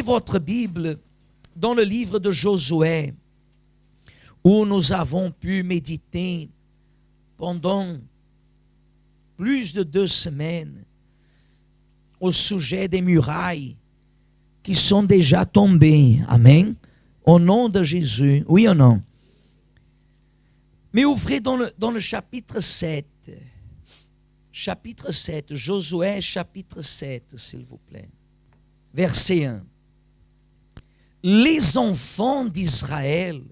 votre Bible dans le livre de Josué, où nous avons pu méditer pendant plus de 2 semaines au sujet des murailles qui sont déjà tombées. Amen. Au nom de Jésus. Oui ou non? Mais ouvrez dans le chapitre 7. Chapitre 7. Josué chapitre 7, s'il vous plaît. Verset 1. Les enfants d'Israël.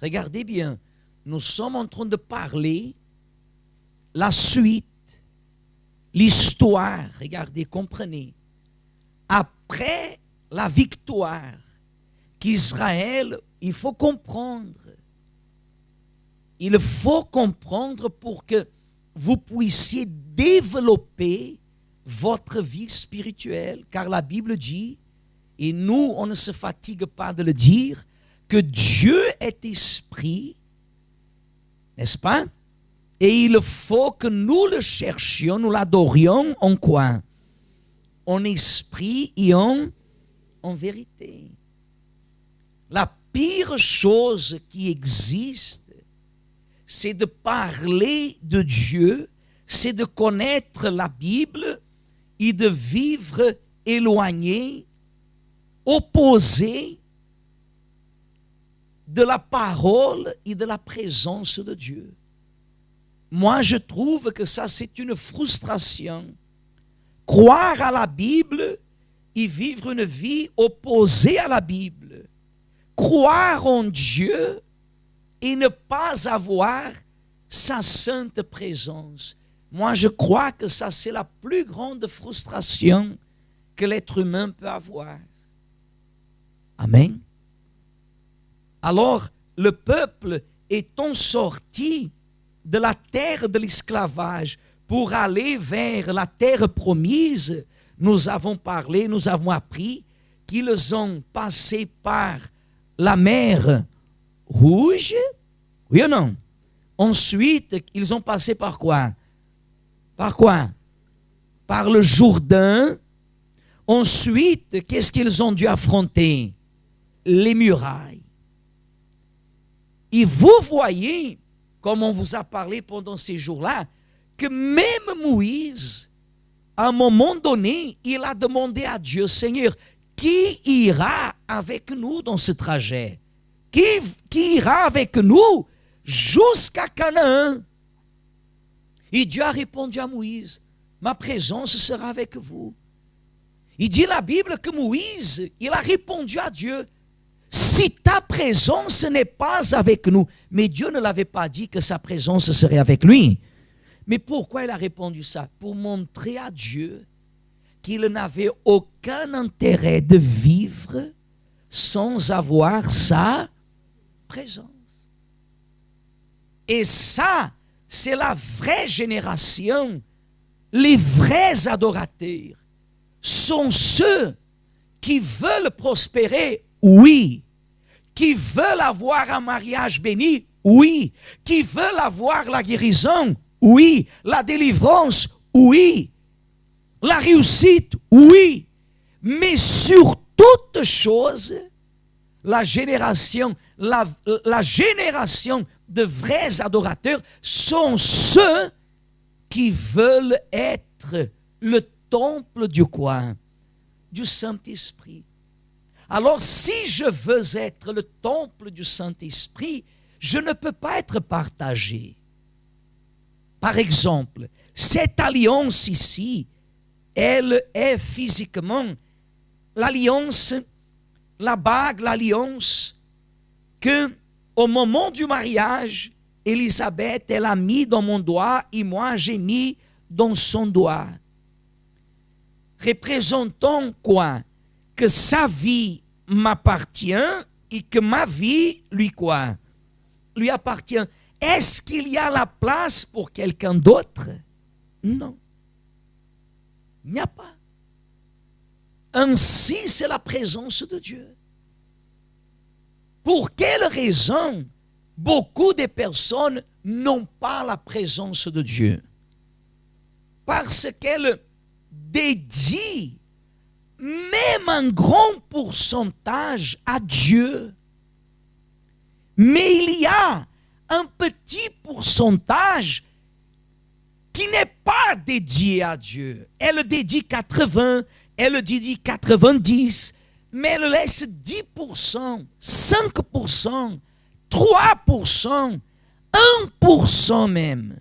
Regardez bien. Nous sommes en train de parler la suite, l'histoire. Regardez, comprenez. Après la victoire qu'Israël, il faut comprendre. Il faut comprendre pour que vous puissiez développer votre vie spirituelle. Car la Bible dit, et nous, on ne se fatigue pas de le dire, que Dieu est esprit, n'est-ce pas? Et il faut que nous le cherchions, nous l'adorions en quoi? En esprit et en vérité. La pire chose qui existe, c'est de parler de Dieu, c'est de connaître la Bible et de vivre éloigné, opposé de la parole et de la présence de Dieu. Moi, je trouve que ça, c'est une frustration. Croire à la Bible et vivre une vie opposée à la Bible. Croire en Dieu et ne pas avoir sa sainte présence. Moi, je crois que ça, c'est la plus grande frustration que l'être humain peut avoir. Amen. Alors, le peuple étant sorti de la terre de l'esclavage pour aller vers la terre promise, nous avons parlé, nous avons appris qu'ils ont passé par la mer Rouge, oui ou non? Ensuite, ils ont passé par quoi? Par quoi? Par le Jourdain. Ensuite, qu'est-ce qu'ils ont dû affronter? Les murailles. Et vous voyez, comme on vous a parlé pendant ces jours-là, que même Moïse, à un moment donné, il a demandé à Dieu, Seigneur, qui ira avec nous dans ce trajet? Qui ira avec nous jusqu'à Canaan? Et Dieu a répondu à Moïse, ma présence sera avec vous. Il dit la Bible que Moïse, il a répondu à Dieu, si ta présence n'est pas avec nous. Mais Dieu ne l'avait pas dit que sa présence serait avec lui. Mais pourquoi il a répondu ça? Pour montrer à Dieu qu'il n'avait aucun intérêt de vivre sans avoir sa présence. Et ça, c'est la vraie génération. Les vrais adorateurs sont ceux qui veulent prospérer, oui. Qui veulent avoir un mariage béni, oui. Qui veulent avoir la guérison, oui. La délivrance, oui. La réussite, oui. Mais sur toute chose, la génération de vrais adorateurs sont ceux qui veulent être le temple du quoi? Du Saint-Esprit. Alors, si je veux être le temple du Saint-Esprit, je ne peux pas être partagé. Par exemple, cette alliance ici, elle est physiquement l'alliance, la bague, l'alliance que, au moment du mariage, Élisabeth, elle a mis dans mon doigt et moi, j'ai mis dans son doigt. Représentant quoi? Que sa vie m'appartient et que ma vie, lui quoi? Lui appartient. Est-ce qu'il y a la place pour quelqu'un d'autre? Non. Il n'y a pas. Ainsi, c'est la présence de Dieu. Pour quelle raison beaucoup de personnes n'ont pas la présence de Dieu? Parce qu'elles dédient même un grand pourcentage à Dieu. Mais il y a un petit pourcentage qui n'est pas dédié à Dieu. Elle dédie 80, elle dédie 90, mais elle laisse 10%, 5%, 3%, 1% même.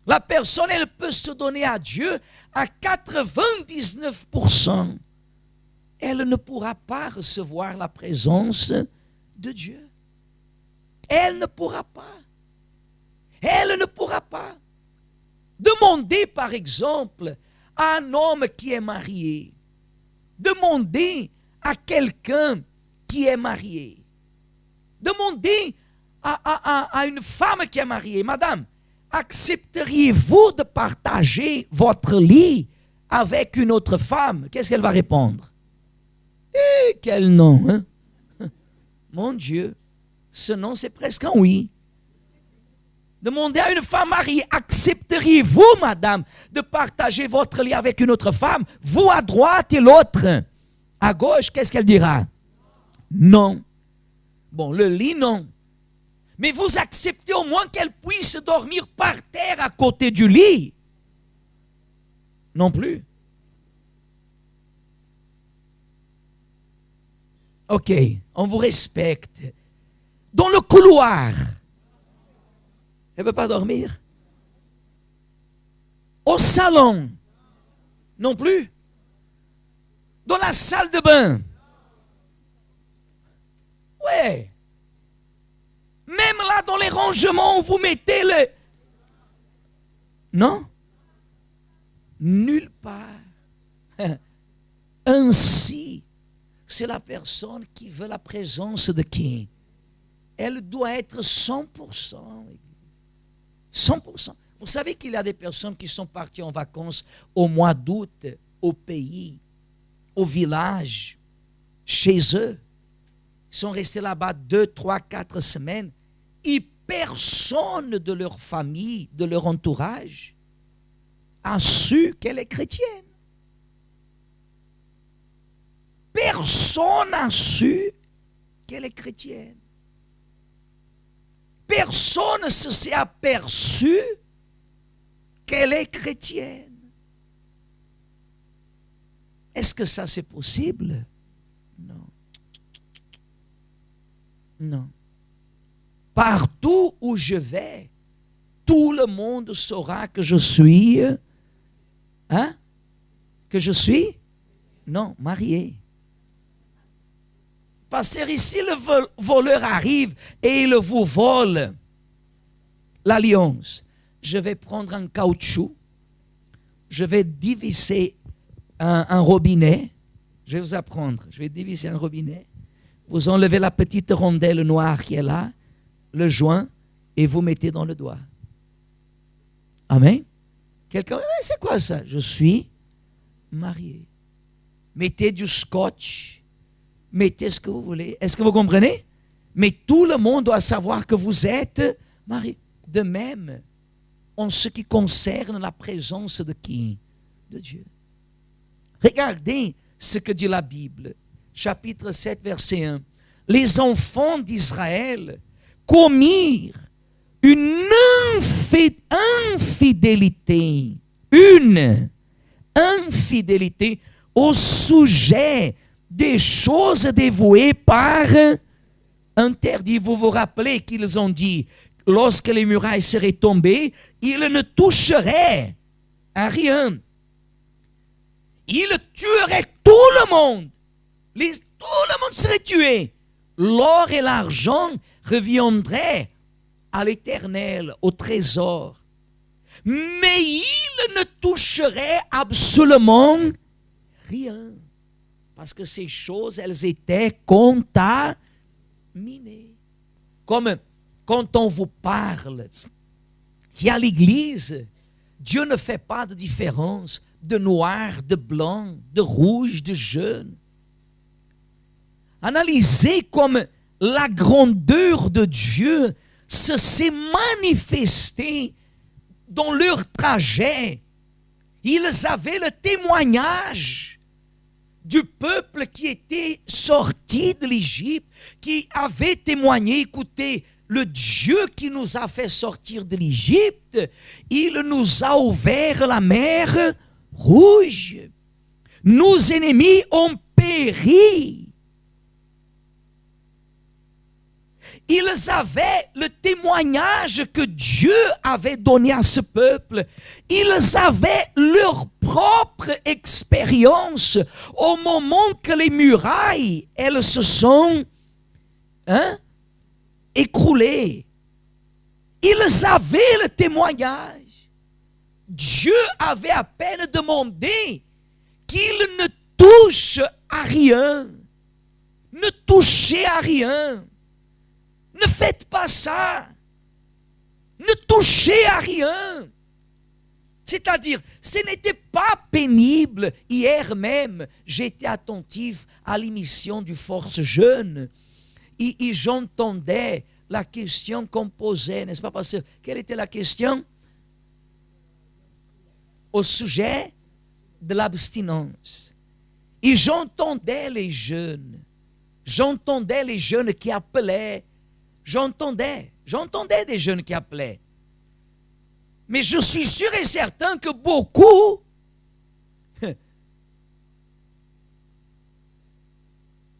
La personne, elle peut se donner à Dieu à 99%. Elle ne pourra pas recevoir la présence de Dieu. Elle ne pourra pas. Elle ne pourra pas. Demandez par exemple à un homme qui est marié. Demandez à quelqu'un qui est marié. Demandez à une femme qui est mariée. Madame, accepteriez-vous de partager votre lit avec une autre femme? Qu'est-ce qu'elle va répondre? Eh, quel nom, hein? Mon Dieu, ce nom c'est presque un oui. Demandez à une femme mariée, accepteriez-vous, madame, de partager votre lit avec une autre femme? Vous à droite et l'autre à gauche, qu'est-ce qu'elle dira? Non. Bon, le lit, non. Mais vous acceptez au moins qu'elle puisse dormir par terre à côté du lit? Non plus. Ok, on vous respecte. Dans le couloir, elle ne peut pas dormir. Au salon, non plus. Dans la salle de bain. Ouais. Même là, dans les rangements, où vous mettez le... Non. Nulle part. Ainsi, c'est la personne qui veut la présence de qui? Elle doit être 100%. 100%. Vous savez qu'il y a des personnes qui sont parties en vacances au mois d'août, au pays, au village, chez eux. Ils sont restés là-bas 2, 3, 4 semaines. Et personne de leur famille, de leur entourage, a su qu'elle est chrétienne. Personne n'a su qu'elle est chrétienne. Personne ne s'est aperçu qu'elle est chrétienne. Est-ce que ça c'est possible? Non. Non. Partout où je vais, tout le monde saura que je suis, que je suis, non, marié. Pasteur, ici le voleur arrive et il vous vole l'alliance. Je vais prendre un caoutchouc, je vais dévisser un robinet, je vais vous apprendre, je vais dévisser un robinet, vous enlevez la petite rondelle noire qui est là, le joint, et vous mettez dans le doigt. Amen. Quelqu'un, c'est quoi ça? Je suis marié. Mettez du scotch, mettez ce que vous voulez. Est-ce que vous comprenez? Mais tout le monde doit savoir que vous êtes marié. De même, en ce qui concerne la présence de qui? De Dieu. Regardez ce que dit la Bible. Chapitre 7, verset 1. Les enfants d'Israël commirent une infidélité au sujet des choses dévouées par interdit. Vous vous rappelez qu'ils ont dit, lorsque les murailles seraient tombées, ils ne toucheraient à rien. Ils tueraient tout le monde. Tout le monde serait tué. L'or et l'argent reviendraient à l'Éternel, au trésor. Mais ils ne toucheraient absolument rien. Parce que ces choses, elles étaient contaminées. Comme quand on vous parle qu'à l'église, Dieu ne fait pas de différence de noir, de blanc, de rouge, de jaune. Analysez comme la grandeur de Dieu s'est manifestée dans leur trajet. Ils avaient le témoignage du peuple qui était sorti de l'Égypte, qui avait témoigné, écoutez, le Dieu qui nous a fait sortir de l'Égypte, il nous a ouvert la mer Rouge. Nos ennemis ont péri. Ils avaient le témoignage que Dieu avait donné à ce peuple. Ils avaient leur propre expérience au moment que les murailles, elles se sont écroulées. Ils avaient le témoignage. Dieu avait à peine demandé qu'il ne touche à rien. Ne touchez à rien. Ne faites pas ça. Ne touchez à rien. C'est-à-dire, ce n'était pas pénible. Hier même, j'étais attentif à l'émission du Force Jeune. Et j'entendais la question qu'on posait, n'est-ce pas, pasteur? Quelle était la question? Au sujet de l'abstinence. Et j'entendais les jeunes qui appelaient. J'entendais des jeunes qui appelaient. Mais je suis sûr et certain que beaucoup,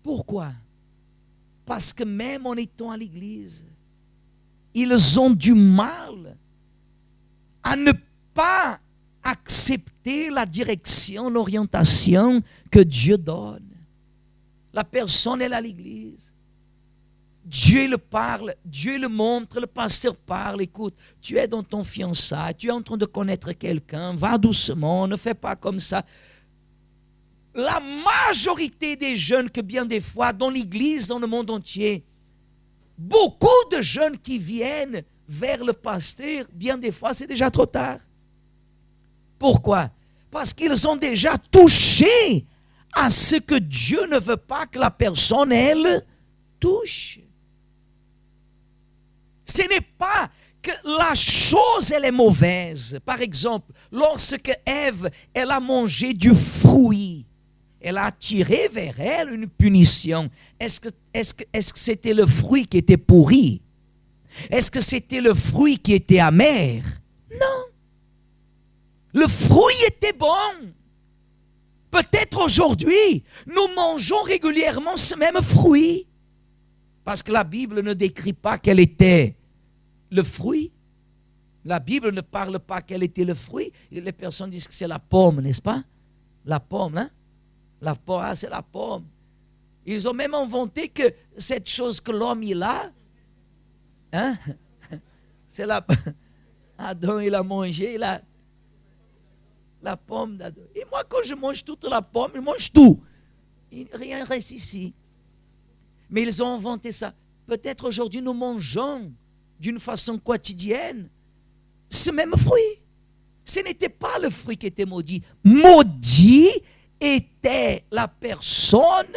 pourquoi? Parce que même en étant à l'église, ils ont du mal à ne pas accepter la direction, l'orientation que Dieu donne. La personne est à l'église. Dieu le parle, Dieu le montre, le pasteur parle, écoute, tu es dans ton fiançailles, tu es en train de connaître quelqu'un, va doucement, ne fais pas comme ça. La majorité des jeunes que bien des fois, dans l'église, dans le monde entier, beaucoup de jeunes qui viennent vers le pasteur, bien des fois, c'est déjà trop tard. Pourquoi? Parce qu'ils ont déjà touché à ce que Dieu ne veut pas que la personne, elle, touche. Ce n'est pas que la chose, elle est mauvaise. Par exemple, lorsque Ève, elle a mangé du fruit, elle a attiré vers elle une punition. Est-ce que c'était le fruit qui était pourri? Est-ce que c'était le fruit qui était amer? Non. Le fruit était bon. Peut-être aujourd'hui, nous mangeons régulièrement ce même fruit. Parce que la Bible ne décrit pas quel était le fruit. La Bible ne parle pas quel était le fruit. Et les personnes disent que c'est la pomme, n'est-ce pas? La pomme, hein? La pomme, c'est la pomme. Ils ont même inventé que cette chose que l'homme il a, hein? C'est la... Adam, il a mangé la pomme d'Adam. Et moi, quand je mange toute la pomme, je mange tout. Rien ne reste ici. Mais ils ont inventé ça. Peut-être aujourd'hui, nous mangeons d'une façon quotidienne ce même fruit. Ce n'était pas le fruit qui était maudit. Maudit était la personne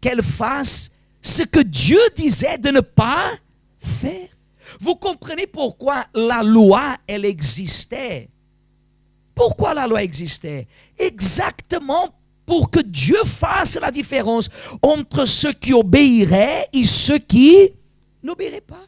qu'elle fasse ce que Dieu disait de ne pas faire. Vous comprenez pourquoi la loi, elle existait? Pourquoi la loi existait? Exactement pour que Dieu fasse la différence entre ceux qui obéiraient et ceux qui n'obéiraient pas.